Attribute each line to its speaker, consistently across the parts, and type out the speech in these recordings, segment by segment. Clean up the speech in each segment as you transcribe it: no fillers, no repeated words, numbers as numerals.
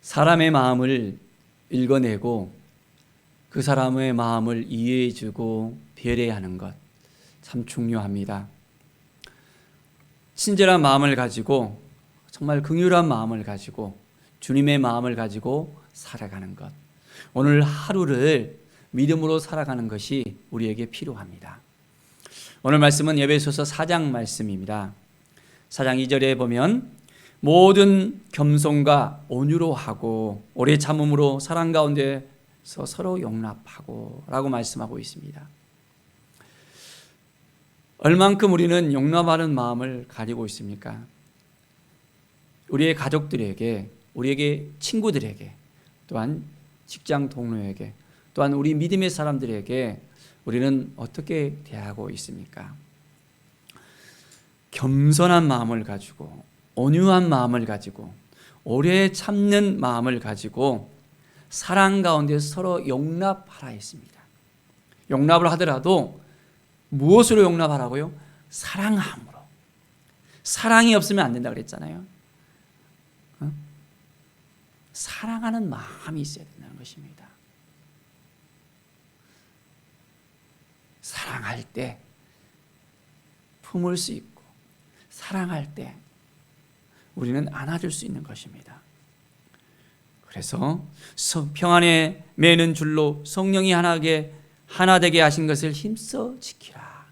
Speaker 1: 사람의 마음을 읽어내고 그 사람의 마음을 이해해주고 배려하는 것 참 중요합니다. 친절한 마음을 가지고 정말 긍휼한 마음을 가지고 주님의 마음을 가지고 살아가는 것, 오늘 하루를 믿음으로 살아가는 것이 우리에게 필요합니다. 오늘 말씀은 에베소서 4장 말씀입니다. 4장 2절에 보면 모든 겸손과 온유로 하고 오래 참음으로 사랑 가운데서 서로 용납하고 라고 말씀하고 있습니다. 얼만큼 우리는 용납하는 마음을 가지고 있습니까? 우리의 가족들에게, 우리에게 친구들에게, 또한 직장 동료에게, 또한 우리 믿음의 사람들에게 우리는 어떻게 대하고 있습니까? 겸손한 마음을 가지고 온유한 마음을 가지고 오래 참는 마음을 가지고 사랑 가운데 서로 용납하라 했습니다. 용납을 하더라도 무엇으로 용납하라고요? 사랑함으로. 사랑이 없으면 안 된다고 그랬잖아요. 사랑하는 마음이 있어야 된다는 것입니다. 사랑할 때 품을 수 있고 사랑할 때 우리는 안아줄 수 있는 것입니다. 그래서 평안에 매는 줄로 성령이 하나 되게 하신 것을 힘써 지키라.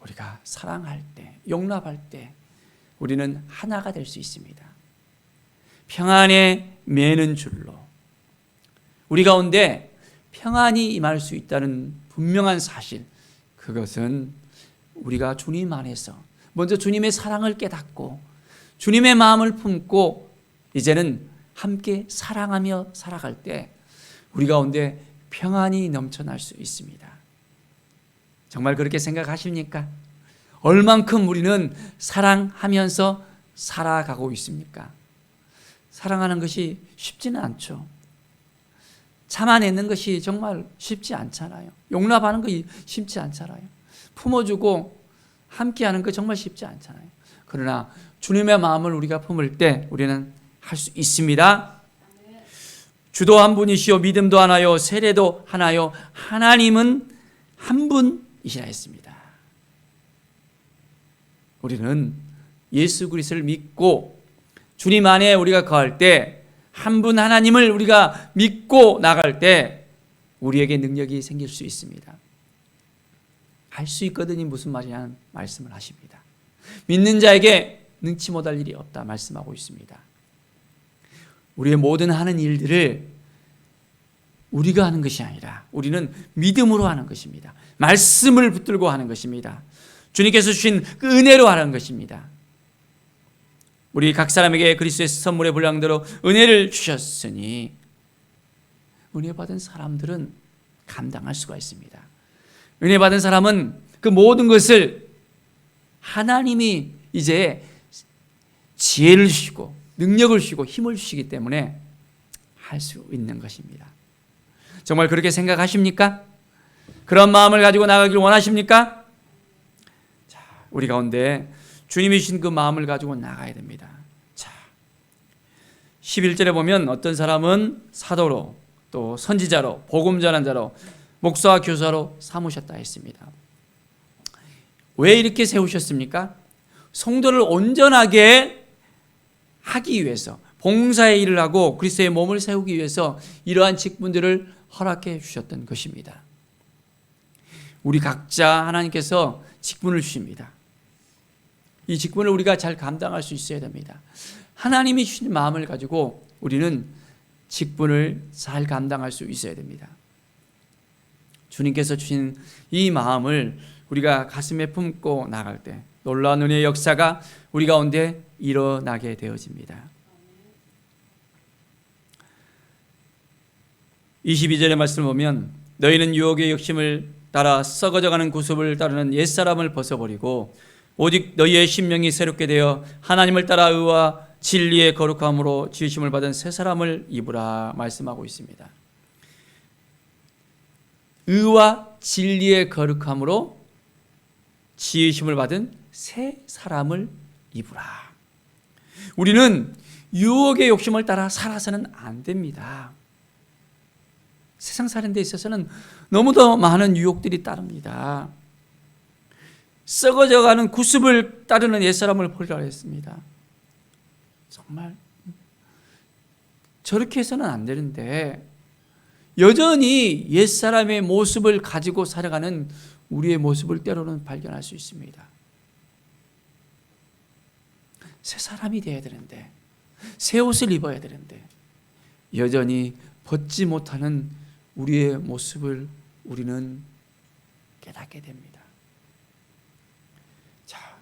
Speaker 1: 우리가 사랑할 때, 용납할 때 우리는 하나가 될 수 있습니다. 평안에 매는 줄로 우리 가운데 평안이 임할 수 있다는 분명한 사실, 그것은 우리가 주님 안에서 먼저 주님의 사랑을 깨닫고 주님의 마음을 품고 이제는 함께 사랑하며 살아갈 때 우리 가운데 평안이 넘쳐날 수 있습니다. 정말 그렇게 생각하십니까? 얼만큼 우리는 사랑하면서 살아가고 있습니까? 사랑하는 것이 쉽지는 않죠. 참아내는 것이 정말 쉽지 않잖아요. 용납하는 것이 쉽지 않잖아요. 품어주고 함께하는 것 정말 쉽지 않잖아요. 그러나 주님의 마음을 우리가 품을 때 우리는 할 수 있습니다. 주도 한 분이시요 믿음도 하나요 세례도 하나요 하나님은 한 분이시라 했습니다. 우리는 예수 그리스도를 믿고 주님 안에 우리가 거할 때 한 분 하나님을 우리가 믿고 나갈 때 우리에게 능력이 생길 수 있습니다. 할 수 있거든이 무슨 말이냐는 말씀을 하십니다. 믿는 자에게 능치 못할 일이 없다 말씀하고 있습니다. 우리의 모든 하는 일들을 우리가 하는 것이 아니라 우리는 믿음으로 하는 것입니다. 말씀을 붙들고 하는 것입니다. 주님께서 주신 그 은혜로 하는 것입니다. 우리 각 사람에게 그리스도의 선물의 분량대로 은혜를 주셨으니 은혜 받은 사람들은 감당할 수가 있습니다. 은혜 받은 사람은 그 모든 것을 하나님이 이제 지혜를 주시고 능력을 주시고 힘을 주시기 때문에 할 수 있는 것입니다. 정말 그렇게 생각하십니까? 그런 마음을 가지고 나가길 원하십니까? 자, 우리 가운데 주님이 주신 그 마음을 가지고 나가야 됩니다. 자, 11절에 보면 어떤 사람은 사도로 또 선지자로 복음 전한 자로 목사와 교사로 삼으셨다 했습니다. 왜 이렇게 세우셨습니까? 성도를 온전하게 하기 위해서 봉사의 일을 하고 그리스도의 몸을 세우기 위해서 이러한 직분들을 허락해 주셨던 것입니다. 우리 각자 하나님께서 직분을 주십니다. 이 직분을 우리가 잘 감당할 수 있어야 됩니다. 하나님이 주신 마음을 가지고 우리는 직분을 잘 감당할 수 있어야 됩니다. 주님께서 주신 이 마음을 우리가 가슴에 품고 나갈 때 놀라운 은혜의 역사가 우리 가운데 일어나게 되어집니다. 22절의 말씀을 보면 너희는 유혹의 욕심을 따라 썩어져가는 구습을 따르는 옛사람을 벗어버리고 오직 너희의 심령이 새롭게 되어 하나님을 따라 의와 진리의 거룩함으로 지으심을 받은 새 사람을 입으라 말씀하고 있습니다. 의와 진리의 거룩함으로 지으심을 받은 새 사람을 입으라. 우리는 유혹의 욕심을 따라 살아서는 안 됩니다. 세상 사는 데 있어서는 너무도 많은 유혹들이 따릅니다. 썩어져가는 구습을 따르는 옛사람을 보리라 했습니다. 정말 저렇게 해서는 안 되는데 여전히 옛사람의 모습을 가지고 살아가는 우리의 모습을 때로는 발견할 수 있습니다. 새 사람이 되어야 되는데, 새 옷을 입어야 되는데 여전히 벗지 못하는 우리의 모습을 우리는 깨닫게 됩니다. 자,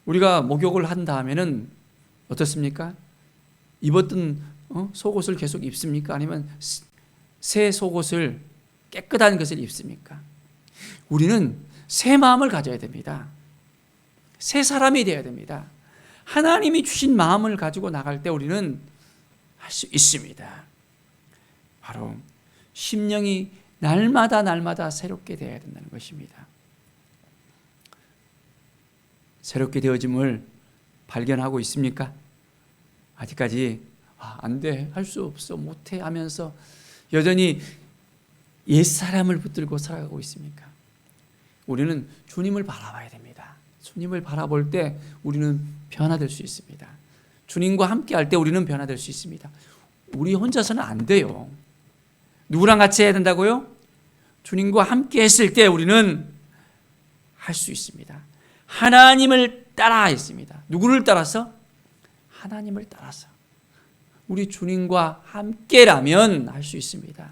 Speaker 1: 우리가 목욕을 한 다음에는 어떻습니까? 입었던 속옷을 계속 입습니까? 아니면 새 속옷을, 깨끗한 것을 입습니까? 우리는 새 마음을 가져야 됩니다. 새 사람이 되어야 됩니다. 하나님이 주신 마음을 가지고 나갈 때 우리는 할 수 있습니다. 바로 심령이 날마다 새롭게 되어야 된다는 것입니다. 새롭게 되어짐을 발견하고 있습니까? 아직까지 안 돼, 할 수 없어, 못해 하면서 여전히 옛사람을 붙들고 살아가고 있습니까? 우리는 주님을 바라봐야 됩니다. 주님을 바라볼 때 우리는 변화될 수 있습니다. 주님과 함께 할 때 우리는 변화될 수 있습니다. 우리 혼자서는 안 돼요. 누구랑 같이 해야 된다고요? 주님과 함께 했을 때 우리는 할 수 있습니다. 하나님을 따라 했습니다. 누구를 따라서? 하나님을 따라서. 우리 주님과 함께라면 할 수 있습니다.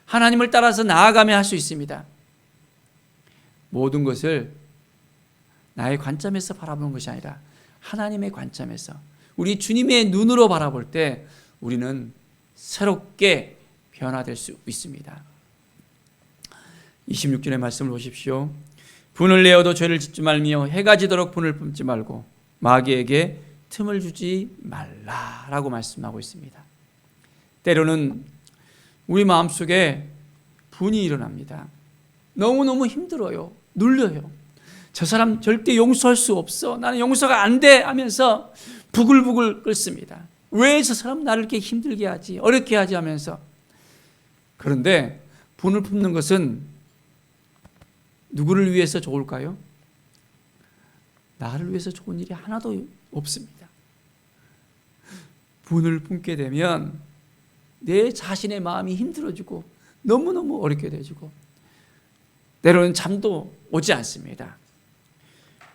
Speaker 1: 하나님을 따라서 나아가면 할 수 있습니다. 모든 것을 나의 관점에서 바라보는 것이 아니라 하나님의 관점에서, 우리 주님의 눈으로 바라볼 때 우리는 새롭게 변화될 수 있습니다. 26절의 말씀을 보십시오. 분을 내어도 죄를 짓지 말며 해가 지도록 분을 품지 말고 마귀에게 틈을 주지 말라라고 말씀하고 있습니다. 때로는 우리 마음속에 분이 일어납니다. 너무너무 힘들어요. 눌려요. 저 사람 절대 용서할 수 없어, 나는 용서가 안 돼 하면서 부글부글 끓습니다. 왜 저 사람 나를 이렇게 힘들게 하지, 어렵게 하지 하면서. 그런데 분을 품는 것은 누구를 위해서 좋을까요? 나를 위해서 좋은 일이 하나도 없습니다. 분을 품게 되면 내 자신의 마음이 힘들어지고 너무너무 어렵게 되어지고 때로는 잠도 오지 않습니다.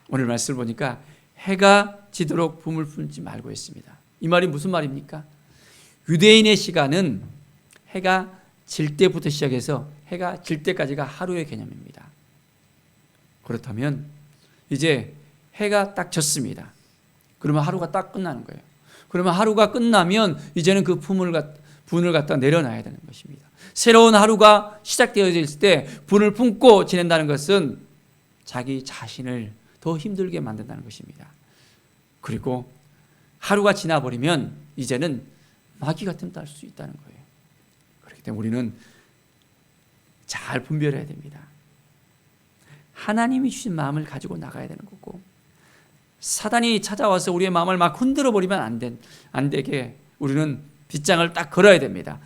Speaker 1: 오늘 말씀을 보니까 해가 지도록 분을 품지 말고 했습니다. 이 말이 무슨 말입니까? 유대인의 시간은 해가 질 때부터 시작해서 해가 질 때까지가 하루의 개념입니다. 그렇다면 이제 해가 딱 졌습니다. 그러면 하루가 딱 끝나는 거예요. 그러면 하루가 끝나면 이제는 그 분을 갖다 내려놔야 되는 것입니다. 새로운 하루가 시작되어질 때 분을 품고 지낸다는 것은 자기 자신을 더 힘들게 만든다는 것입니다. 그리고 하루가 지나버리면 이제는 마귀가 틈탈 수 있다는 거예요. 그렇기 때문에 우리는 잘 분별해야 됩니다. 하나님이 주신 마음을 가지고 나가야 되는 거고, 사단이 찾아와서 우리의 마음을 막 흔들어 버리면 안 되게 우리는 빗장을 딱 걸어야 됩니다.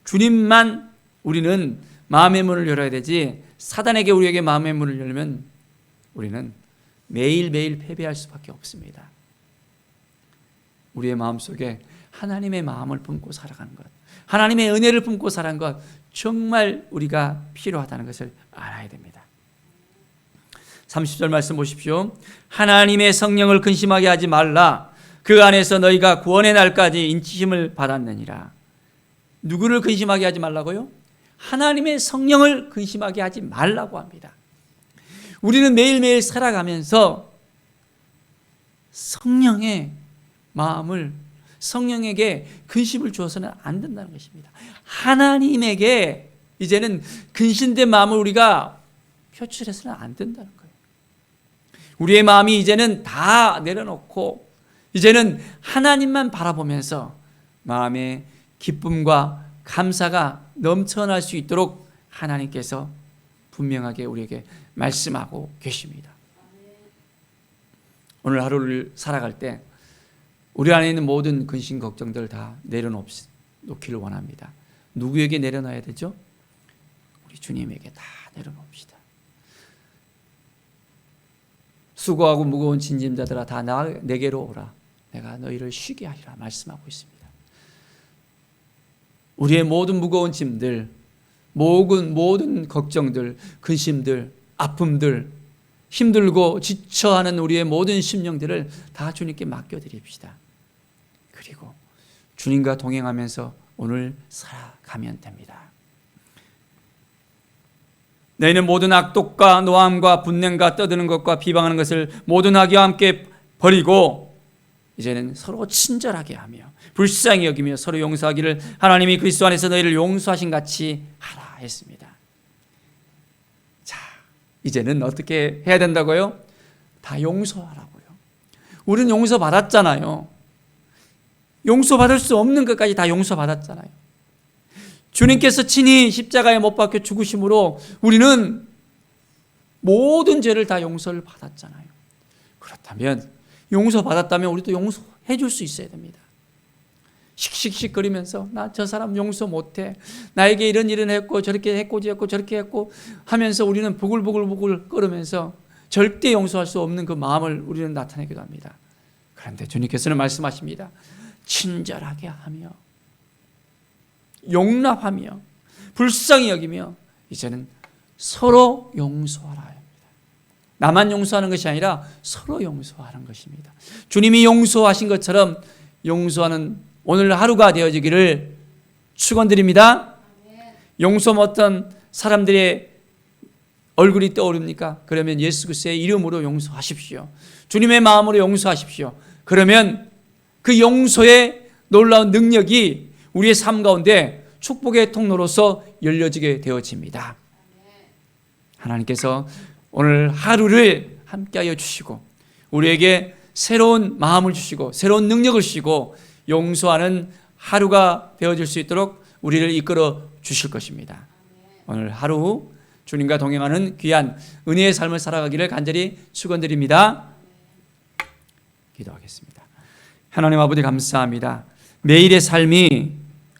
Speaker 1: 주님만 우리는 마음의 문을 열어야 되지, 사단에게 우리에게 마음의 문을 열면 우리는 매일매일 패배할 수밖에 없습니다. 우리의 마음속에 하나님의 마음을 품고 살아가는 것, 하나님의 은혜를 품고 살아가는 것, 정말 우리가 필요하다는 것을 알아야 됩니다. 30절 말씀 보십시오. 하나님의 성령을 근심하게 하지 말라. 그 안에서 너희가 구원의 날까지 인치심을 받았느니라. 누구를 근심하게 하지 말라고요? 하나님의 성령을 근심하게 하지 말라고 합니다. 우리는 매일매일 살아가면서 성령의 마음을, 성령에게 근심을 주어서는 안 된다는 것입니다. 하나님에게 이제는 근심된 마음을 우리가 표출해서는 안 된다는 거예요. 우리의 마음이 이제는 다 내려놓고 이제는 하나님만 바라보면서 마음의 기쁨과 감사가 넘쳐날 수 있도록 하나님께서 분명하게 우리에게 말씀하고 계십니다. 오늘 하루를 살아갈 때 우리 안에 있는 모든 근심 걱정들 다 내려놓기를 원합니다. 누구에게 내려놔야 되죠? 우리 주님에게 다 내려놓읍시다. 수고하고 무거운 짐자들아 다 내게로 오라. 내가 너희를 쉬게 하리라 말씀하고 있습니다. 우리의 모든 무거운 짐들, 모든 걱정들, 근심들, 아픔들, 힘들고 지쳐하는 우리의 모든 심령들을 다 주님께 맡겨드립시다. 그리고 주님과 동행하면서 오늘 살아가면 됩니다. 너희는 모든 악독과 노함과 분냄과 떠드는 것과 비방하는 것을 모든 악의와 함께 버리고 이제는 서로 친절하게 하며 불쌍히 여기며 서로 용서하기를 하나님이 그리스도 안에서 너희를 용서하신 같이 하라 했습니다. 자, 이제는 어떻게 해야 된다고요? 다 용서하라고요. 우리는 용서받았잖아요. 용서받을 수 없는 것까지 다 용서받았잖아요. 주님께서 친히 십자가에 못 박혀 죽으심으로 우리는 모든 죄를 다 용서를 받았잖아요. 그렇다면 용서받았다면 우리도 용서해 줄 수 있어야 됩니다. 씩씩씩거리면서 나 저 사람 용서 못해, 나에게 이런 일은 했고 저렇게 했고 저렇게 했고 하면서 우리는 부글부글 끓으면서 절대 용서할 수 없는 그 마음을 우리는 나타내기도 합니다. 그런데 주님께서는 말씀하십니다. 친절하게 하며 용납하며 불쌍히 여기며 이제는 서로 용서하라 합니다. 나만 용서하는 것이 아니라 서로 용서하는 것입니다. 주님이 용서하신 것처럼 용서하는 오늘 하루가 되어지기를 축원드립니다. 용서 못한 사람들의 얼굴이 떠오릅니까? 그러면 예수 그리스도의 이름으로 용서하십시오. 주님의 마음으로 용서하십시오. 그러면 그 용서의 놀라운 능력이 우리의 삶 가운데 축복의 통로로서 열려지게 되어집니다. 하나님께서 오늘 하루를 함께하여 주시고 우리에게 새로운 마음을 주시고 새로운 능력을 주시고 용서하는 하루가 되어질 수 있도록 우리를 이끌어 주실 것입니다. 오늘 하루 주님과 동행하는 귀한 은혜의 삶을 살아가기를 간절히 축원드립니다. 기도하겠습니다. 하나님 아버지 감사합니다. 매일의 삶이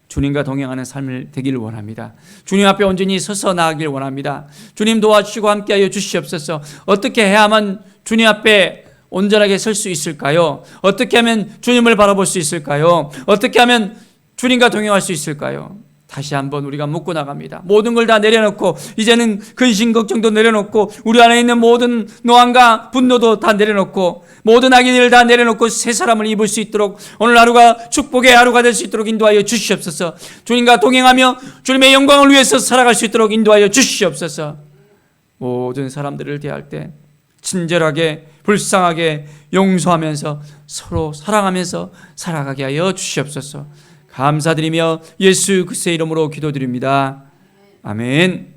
Speaker 1: 주님과 동행하는 삶을 되기를 원합니다. 주님 앞에 온전히 서서 나아가길 원합니다. 주님 도와주시고 함께하여 주시옵소서. 어떻게 해야만 주님 앞에 온전하게 설 수 있을까요? 어떻게 하면 주님을 바라볼 수 있을까요? 어떻게 하면 주님과 동행할 수 있을까요? 다시 한번 우리가 묻고 나갑니다. 모든 걸 다 내려놓고 이제는 근심 걱정도 내려놓고 우리 안에 있는 모든 노함과 분노도 다 내려놓고 모든 악의들을 다 내려놓고 새 사람을 입을 수 있도록 오늘 하루가 축복의 하루가 될 수 있도록 인도하여 주시옵소서. 주님과 동행하며 주님의 영광을 위해서 살아갈 수 있도록 인도하여 주시옵소서. 모든 사람들을 대할 때 친절하게 불쌍하게 용서하면서 서로 사랑하면서 살아가게 하여 주시옵소서. 감사드리며 예수 그리스도의 이름으로 기도드립니다. 아멘.